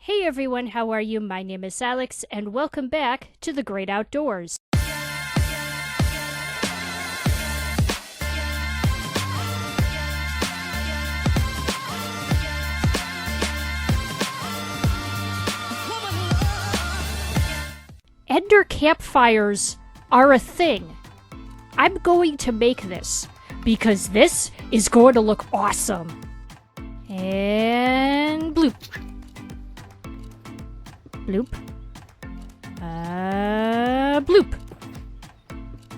Hey everyone, how are you? My name is Alex, and welcome back to the Great Outdoors. Ender campfires are a thing. I'm going to make this, because this is going to look awesome. And bloop. Bloop. Bloop.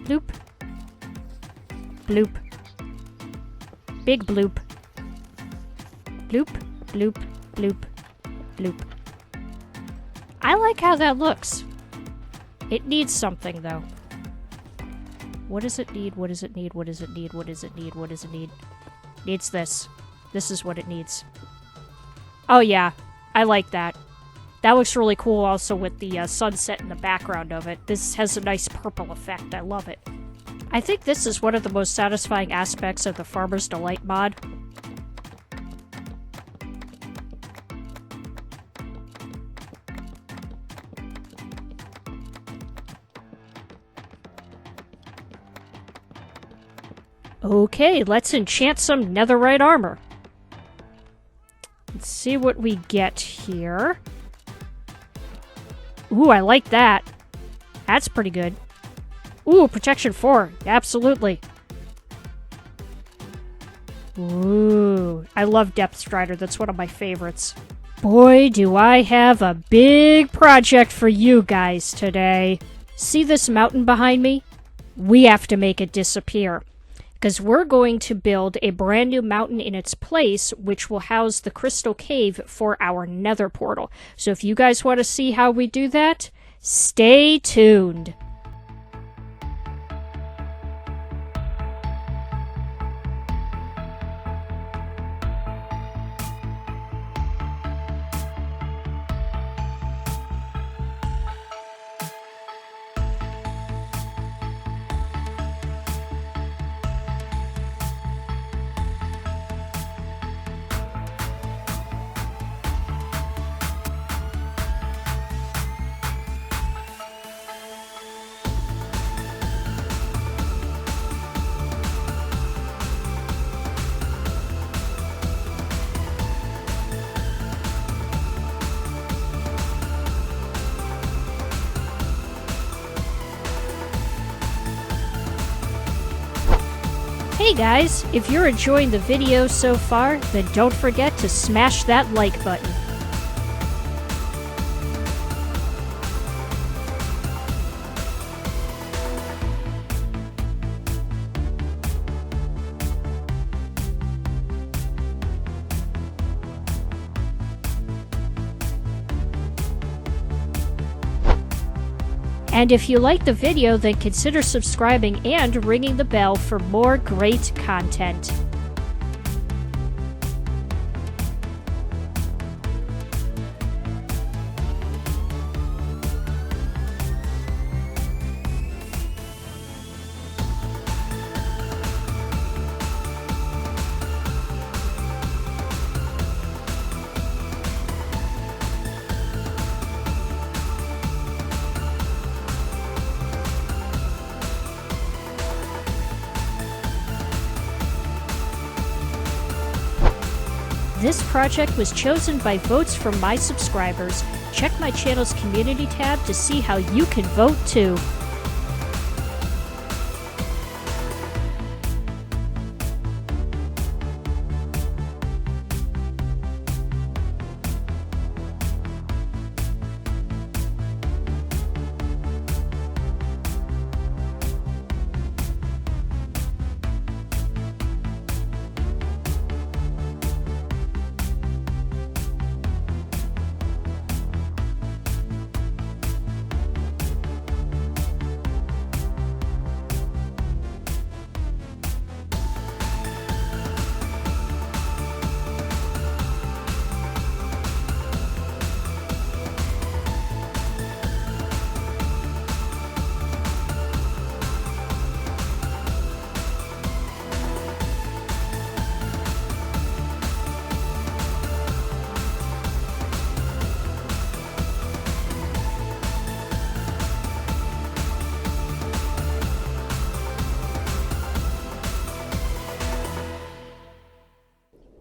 Bloop. Bloop. Big bloop. Bloop, bloop, bloop, bloop. I like how that looks. It needs something, though. What does it need? What does it need? What does it need? What does it need? What does it need? Needs this. This is what it needs. Oh, yeah. I like that. That looks really cool also with the sunset in the background of it. This has a nice purple effect. I love it. I think this is one of the most satisfying aspects of the Farmer's Delight mod. Okay, let's enchant some netherite armor. Let's see what we get here. Ooh, I like that. That's pretty good. Ooh, protection 4. Absolutely. Ooh, I love Depth Strider. That's one of my favorites. Boy, do I have a big project for you guys today. See this mountain behind me? We have to make it disappear, because we're going to build a brand new mountain in its place, which will house the crystal cave for our nether portal. So if you guys want to see how we do that, stay tuned. Hey guys, if you're enjoying the video so far, then don't forget to smash that like button. And if you liked the video, then consider subscribing and ringing the bell for more great content. This project was chosen by votes from my subscribers. Check my channel's community tab to see how you can vote too.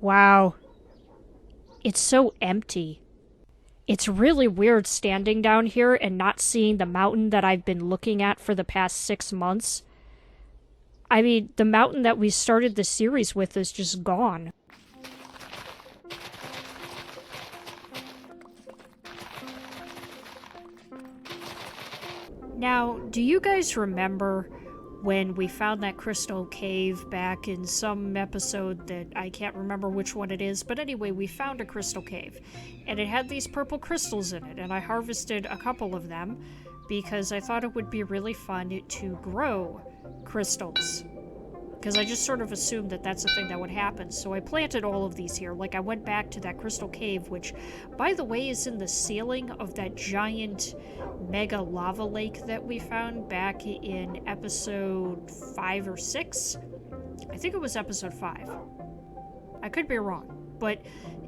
Wow. It's so empty. It's really weird standing down here and not seeing the mountain that I've been looking at for the past 6 months. I mean, the mountain that we started the series with is just gone. Now, do you guys remember when we found that crystal cave back in some episode that I can't remember which one it is, but anyway, we found a crystal cave, and it had these purple crystals in it, and I harvested a couple of them because I thought it would be really fun to grow crystals. Because I just sort of assumed that that's a thing that would happen. So I planted all of these here. Like, I went back to that crystal cave, which, by the way, is in the ceiling of that giant mega lava lake that we found back in episode 5 or 6. I think it was episode 5. I could be wrong, but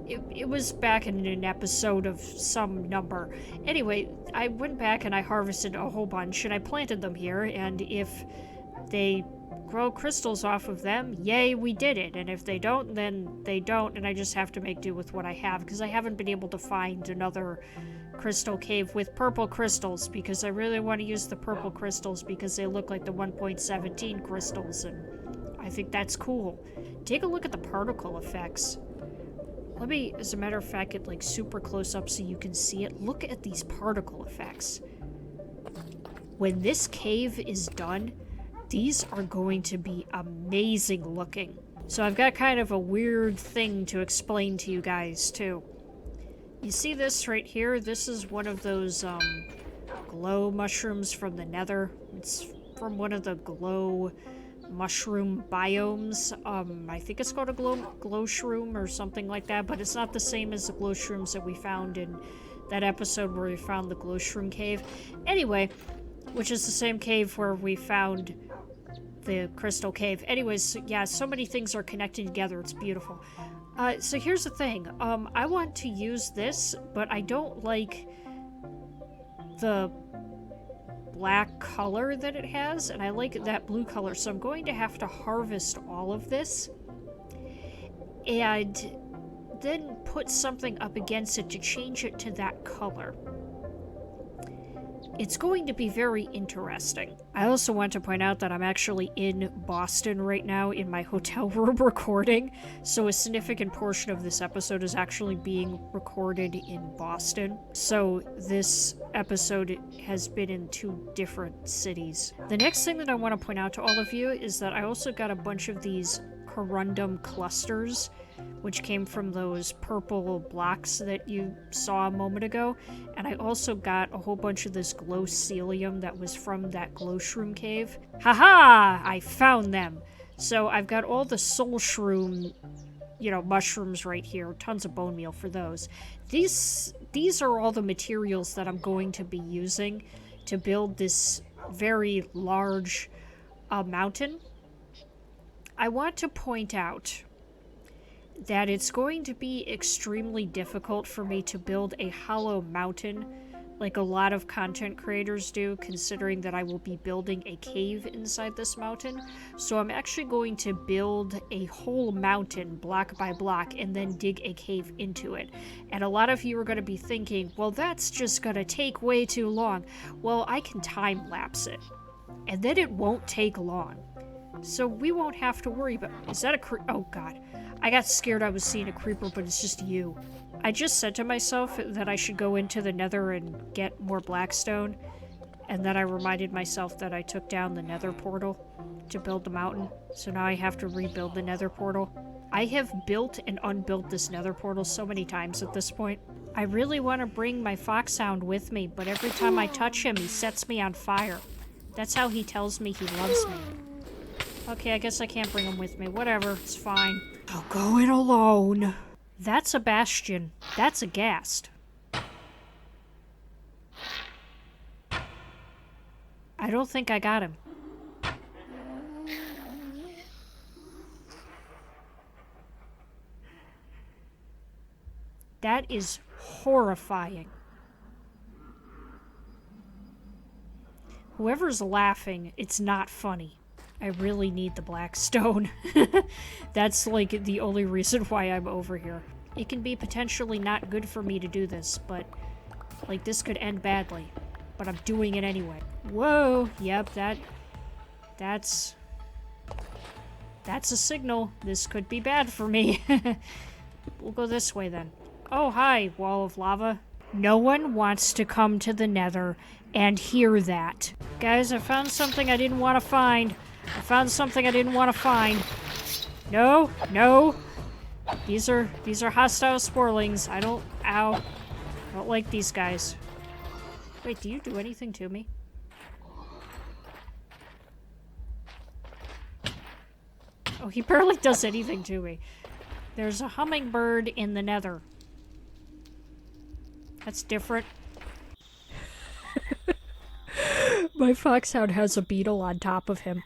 it was back in an episode of some number. Anyway, I went back and I harvested a whole bunch, and I planted them here, and if they grow crystals off of them, yay, we did it. And if they don't, then they don't, and I just have to make do with what I have, because I haven't been able to find another crystal cave with purple crystals, because I really want to use the purple crystals because they look like the 1.17 crystals, and I think that's cool. Take a look at the particle effects. Let me, as a matter of fact, get like super close up so you can see it. Look at these particle effects. When this cave is done, these are going to be amazing looking. So I've got kind of a weird thing to explain to you guys, too. You see this right here? This is one of those glow mushrooms from the nether. It's from one of the glow mushroom biomes. I think it's called a glow shroom or something like that, but it's not the same as the glow shrooms that we found in that episode where we found the glow shroom cave. Anyway, which is the same cave where we found the crystal cave. Anyways, yeah, so many things are connected together. It's beautiful. So here's the thing. I want to use this, but I don't like the black color that it has, and I like that blue color, so I'm going to have to harvest all of this and then put something up against it to change it to that color. It's going to be very interesting. I also want to point out that I'm actually in Boston right now in my hotel room recording, so a significant portion of this episode is actually being recorded in Boston. So this episode has been in 2 different cities. The next thing that I want to point out to all of you is that I also got a bunch of these corundum clusters, which came from those purple blocks that you saw a moment ago. And I also got a whole bunch of this glowcelium that was from that glow shroom cave. Haha! I found them! So I've got all the soul shroom, mushrooms right here. Tons of bone meal for those. These are all the materials that I'm going to be using to build this very large mountain. I want to point out that it's going to be extremely difficult for me to build a hollow mountain like a lot of content creators do, considering that I will be building a cave inside this mountain. So I'm actually going to build a whole mountain block by block and then dig a cave into it. And a lot of you are going to be thinking, well, that's just going to take way too long. Well, I can time lapse it, and then it won't take long. So we won't have to worry about... Is that a oh god. I got scared I was seeing a creeper, but it's just you. I just said to myself that I should go into the nether and get more blackstone, and then I reminded myself that I took down the nether portal to build the mountain, so now I have to rebuild the nether portal. I have built and unbuilt this nether portal so many times at this point. I really want to bring my foxhound with me, but every time I touch him, he sets me on fire. That's how he tells me he loves me. Okay, I guess I can't bring him with me. Whatever, it's fine. I'll go in alone. That's a bastion. That's a ghast. I don't think I got him. That is horrifying. Whoever's laughing, it's not funny. I really need the black stone. That's like the only reason why I'm over here. It can be potentially not good for me to do this, but like this could end badly. But I'm doing it anyway. Whoa, yep, that's a signal. This could be bad for me. We'll go this way then. Oh, hi, wall of lava. No one wants to come to the Nether and hear that. Guys, I found something I didn't want to find. I found something I didn't want to find. No, no. These are hostile sporlings. I don't like these guys. Wait, do you do anything to me? Oh, he barely does anything to me. There's a hummingbird in the Nether. That's different. My foxhound has a beetle on top of him.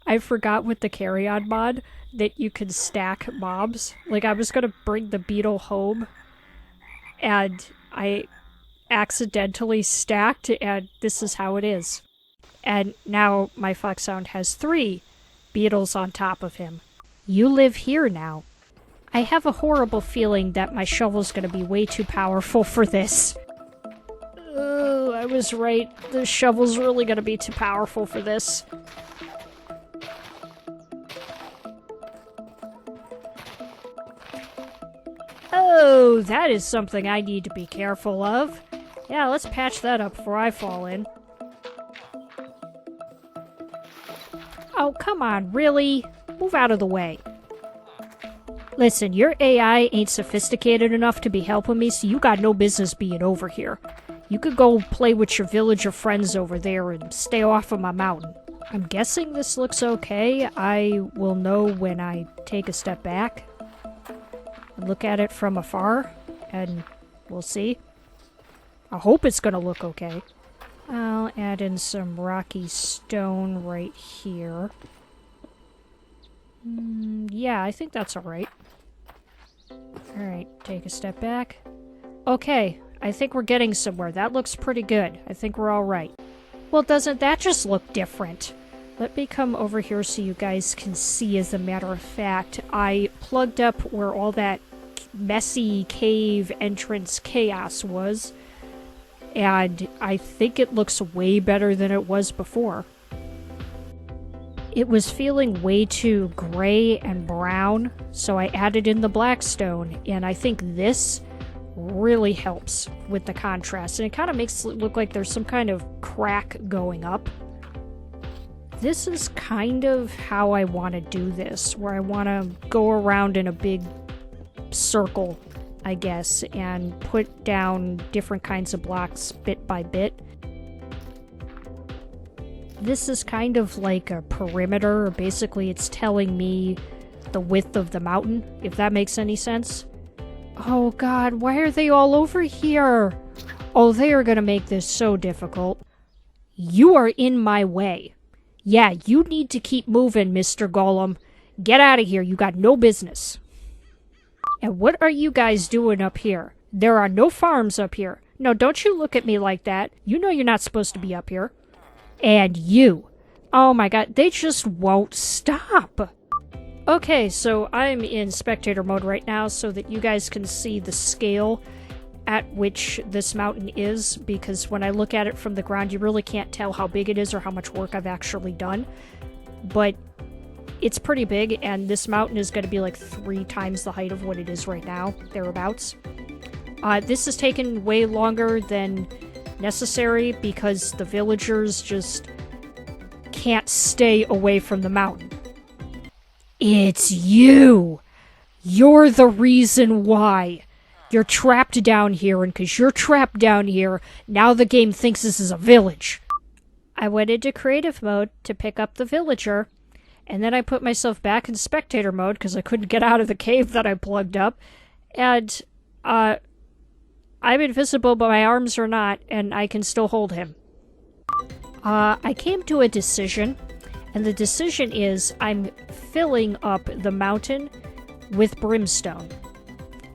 I forgot with the carry-on mod that you can stack mobs. Like, I was gonna bring the beetle home, and I accidentally stacked, and this is how it is. And now my foxhound has 3 beetles on top of him. You live here now. I have a horrible feeling that my shovel's gonna be way too powerful for this. Oh, I was right. The shovel's really gonna be too powerful for this. Oh, that is something I need to be careful of. Yeah, let's patch that up before I fall in. Oh, come on, really? Move out of the way. Listen, your AI ain't sophisticated enough to be helping me, so you got no business being over here. You could go play with your villager friends over there and stay off of my mountain. I'm guessing this looks okay. I will know when I take a step back and look at it from afar, and we'll see. I hope it's gonna look okay. I'll add in some rocky stone right here. Yeah, I think that's alright. Alright, take a step back. Okay, I think we're getting somewhere. That looks pretty good. I think we're alright. Well, doesn't that just look different? Let me come over here so you guys can see. As a matter of fact, I plugged up where all that messy cave entrance chaos was, and I think it looks way better than it was before. It was feeling way too gray and brown, so I added in the black stone, and I think this really helps with the contrast, and it kind of makes it look like there's some kind of crack going up. This is kind of how I want to do this, where I want to go around in a big circle, I guess, and put down different kinds of blocks bit by bit. This is kind of like a perimeter. Basically, it's telling me the width of the mountain, if that makes any sense. Oh god, why are they all over here? Oh, they are gonna make this so difficult. You are in my way. Yeah, you need to keep moving, Mr. Golem. Get out of here, you got no business. And what are you guys doing up here? There are no farms up here. No, don't you look at me like that. You know you're not supposed to be up here. And you. Oh my god, they just won't stop. Okay, so I'm in spectator mode right now so that you guys can see the scale at which this mountain is, because when I look at it from the ground, you really can't tell how big it is or how much work I've actually done. But it's pretty big, and this mountain is going to be like 3 times the height of what it is right now, thereabouts. This has taken way longer than necessary because the villagers just can't stay away from the mountain. It's you! You're the reason why. You're trapped down here, and because you're trapped down here, now the game thinks this is a village. I went into creative mode to pick up the villager, and then I put myself back in spectator mode because I couldn't get out of the cave that I plugged up, and I'm invisible, but my arms are not, and I can still hold him. I came to a decision, and the decision is I'm filling up the mountain with brimstone.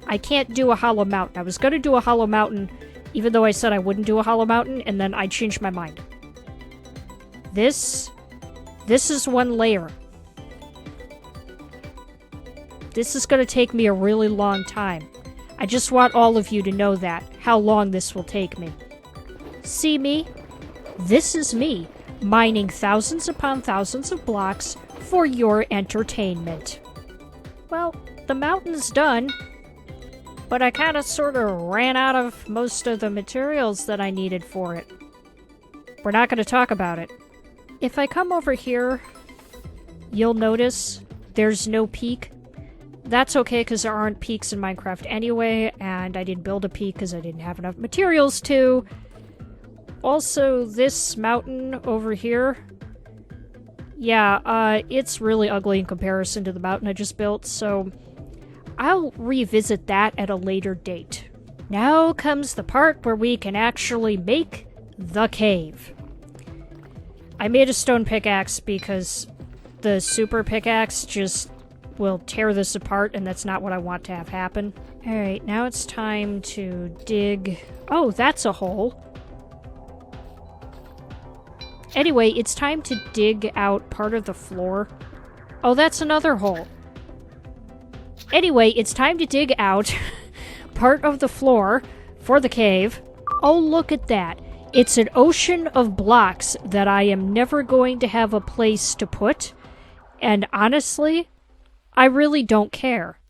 I can't do a hollow mountain. I was going to do a hollow mountain, even though I said I wouldn't do a hollow mountain, and then I changed my mind. This This is one layer. This is going to take me a really long time. I just want all of you to know that, how long this will take me. See me? This is me, mining thousands upon thousands of blocks for your entertainment. Well, the mountain's done, but I kind of sort of ran out of most of the materials that I needed for it. We're not going to talk about it. If I come over here, you'll notice there's no peak. That's okay, because there aren't peaks in Minecraft anyway, and I didn't build a peak because I didn't have enough materials to. Also, this mountain over here, yeah, it's really ugly in comparison to the mountain I just built, so I'll revisit that at a later date. Now comes the part where we can actually make the cave. I made a stone pickaxe because the super pickaxe just will tear this apart, and that's not what I want to have happen. Alright, now it's time to dig... Oh, that's a hole. Anyway, it's time to dig out part of the floor. Oh, that's another hole. Anyway, it's time to dig out part of the floor for the cave. Oh, look at that. It's an ocean of blocks that I am never going to have a place to put. And honestly, I really don't care.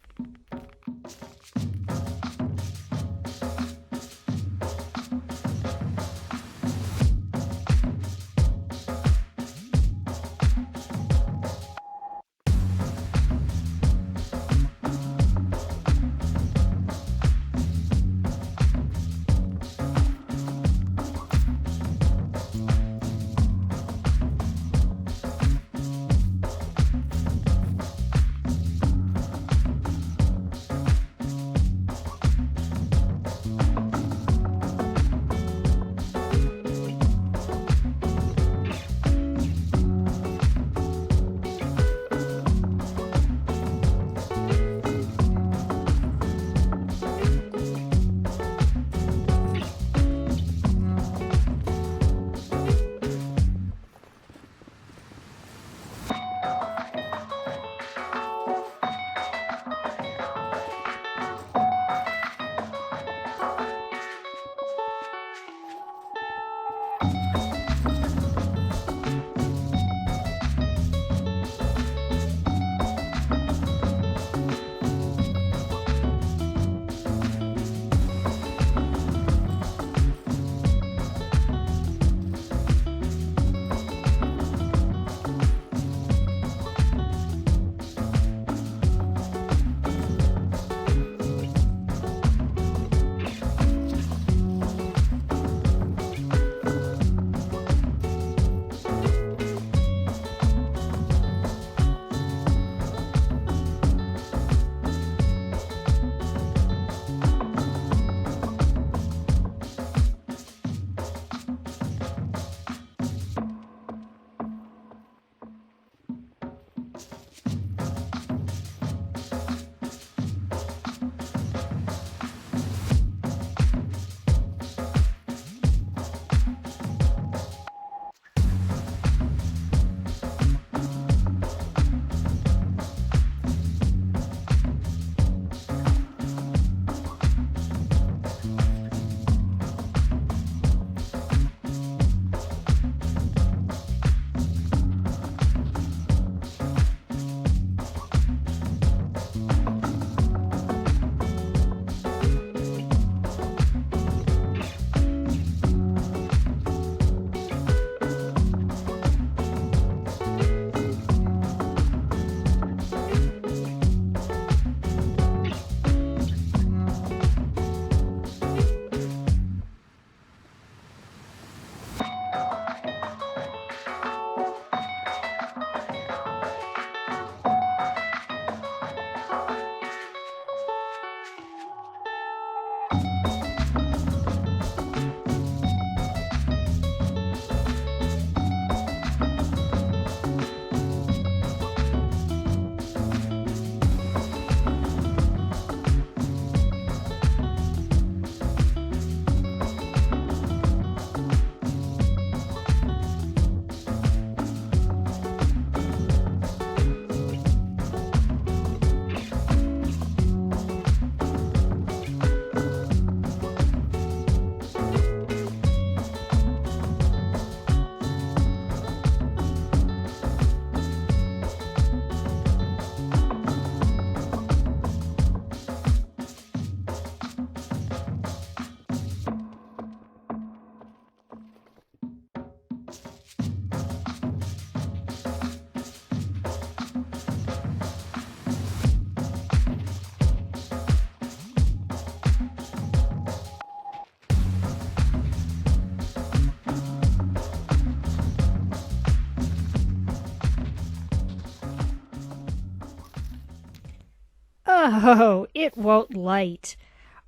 Oh, it won't light.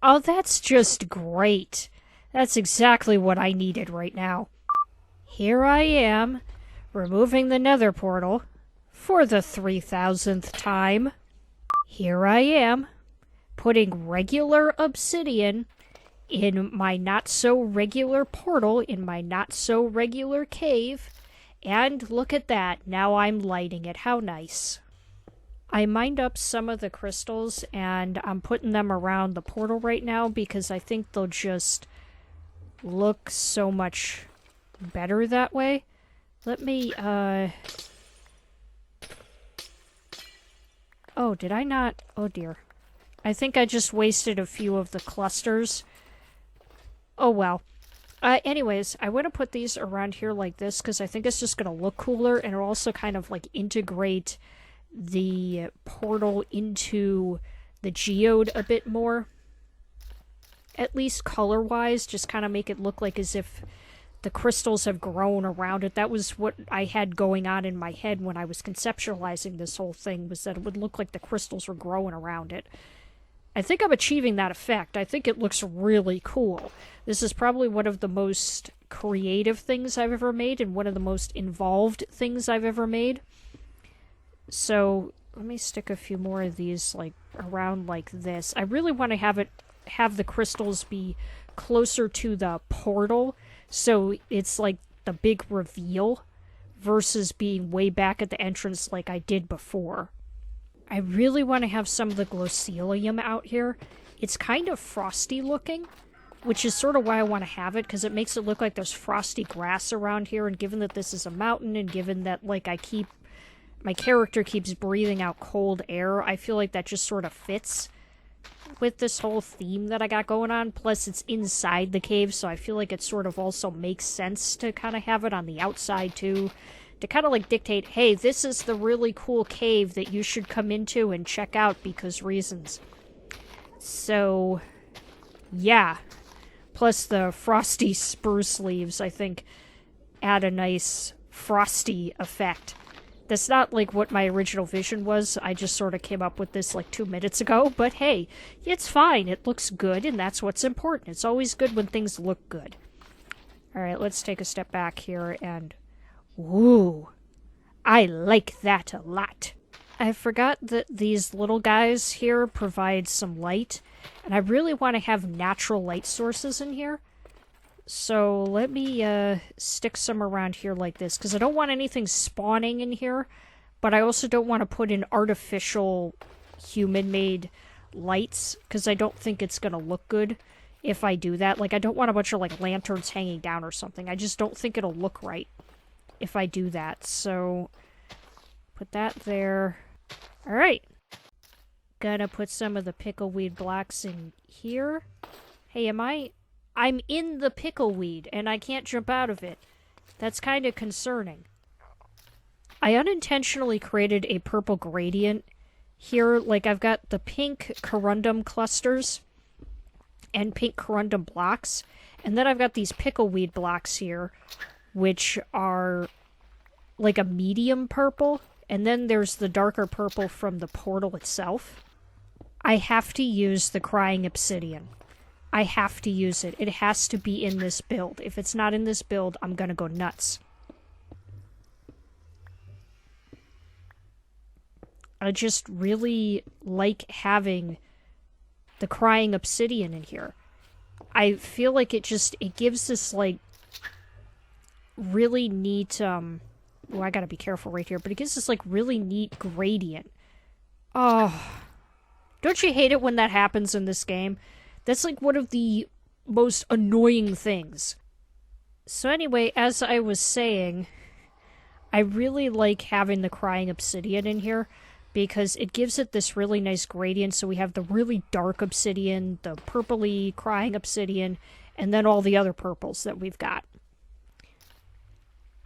Oh, that's just great. That's exactly what I needed right now. Here I am, removing the nether portal for the 3000th time. Here I am, putting regular obsidian in my not-so-regular portal, in my not-so-regular cave, and look at that, now I'm lighting it. How nice. I mined up some of the crystals, and I'm putting them around the portal right now because I think they'll just look so much better that way. Let me, Oh, did I not? Oh dear. I think I just wasted a few of the clusters. Oh well. Anyways, I want to put these around here like this because I think it's just going to look cooler, and it'll also kind of like integrate the portal into the geode a bit more. At least color-wise, just kind of make it look like as if the crystals have grown around it. That was what I had going on in my head when I was conceptualizing this whole thing, was that it would look like the crystals were growing around it. I think I'm achieving that effect. I think it looks really cool. This is probably one of the most creative things I've ever made, and one of the most involved things I've ever made. So let me stick a few more of these like around like this. I really want to have the crystals be closer to the portal, so it's like the big reveal versus being way back at the entrance like I did before. I really want to have some of the glossilium out here. It's kind of frosty looking, which is sort of why I want to have it, because it makes it look like there's frosty grass around here, and given that this is a mountain, and given that like my character keeps breathing out cold air, I feel like that just sort of fits with this whole theme that I got going on. Plus it's inside the cave, so I feel like it sort of also makes sense to kind of have it on the outside too, to kind of like dictate, hey, this is the really cool cave that you should come into and check out because reasons. So yeah, plus the frosty spruce leaves I think add a nice frosty effect. That's not like what my original vision was. I just sort of came up with this like 2 minutes ago. But hey, it's fine. It looks good, and that's what's important. It's always good when things look good. Alright, let's take a step back here and... Ooh, I like that a lot. I forgot that these little guys here provide some light, and I really want to have natural light sources in here. So let me stick some around here like this, because I don't want anything spawning in here, but I also don't want to put in artificial human-made lights, because I don't think it's going to look good if I do that. Like, I don't want a bunch of, like, lanterns hanging down or something. I just don't think it'll look right if I do that. So, put that there. Alright. Gonna put some of the pickleweed blocks in here. Hey, I'm in the pickleweed, and I can't jump out of it. That's kind of concerning. I unintentionally created a purple gradient here. Like, I've got the pink corundum clusters and pink corundum blocks, and then I've got these pickleweed blocks here, which are like a medium purple, and then there's the darker purple from the portal itself. I have to use the crying obsidian. I have to use it. It has to be in this build. If it's not in this build, I'm gonna go nuts. I just really like having the crying obsidian in here. I feel like it gives this, like, really neat, oh, I gotta be careful right here, but it gives this, like, really neat gradient. Oh, don't you hate it when that happens in this game? That's, like, one of the most annoying things. So anyway, as I was saying, I really like having the crying obsidian in here, because it gives it this really nice gradient. So we have the really dark obsidian, the purpley crying obsidian, and then all the other purples that we've got.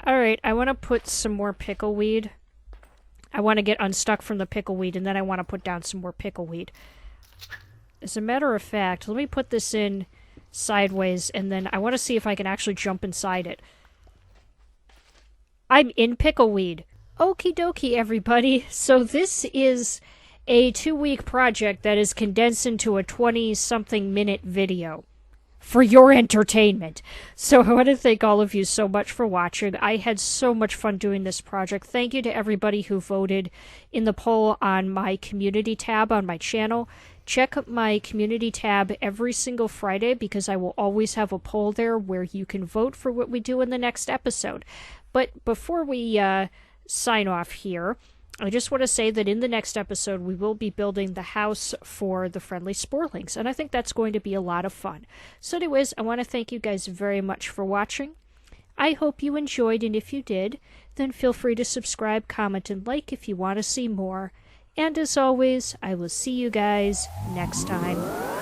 Alright, I want to put some more pickleweed. I want to get unstuck from the pickleweed, and then I want to put down some more pickleweed. As a matter of fact, let me put this in sideways, and then I want to see if I can actually jump inside it. I'm in pickleweed. Okie dokie, everybody. So this is a 2-week project that is condensed into a 20-something minute video for your entertainment. So I want to thank all of you so much for watching. I had so much fun doing this project. Thank you to everybody who voted in the poll on my community tab on my channel. Check my community tab every single Friday because I will always have a poll there where you can vote for what we do in the next episode. But before we sign off here, I just want to say that in the next episode, we will be building the house for the friendly sporelings, and I think that's going to be a lot of fun. So anyways, I want to thank you guys very much for watching. I hope you enjoyed, and if you did, then feel free to subscribe, comment, and like if you want to see more. And as always, I will see you guys next time.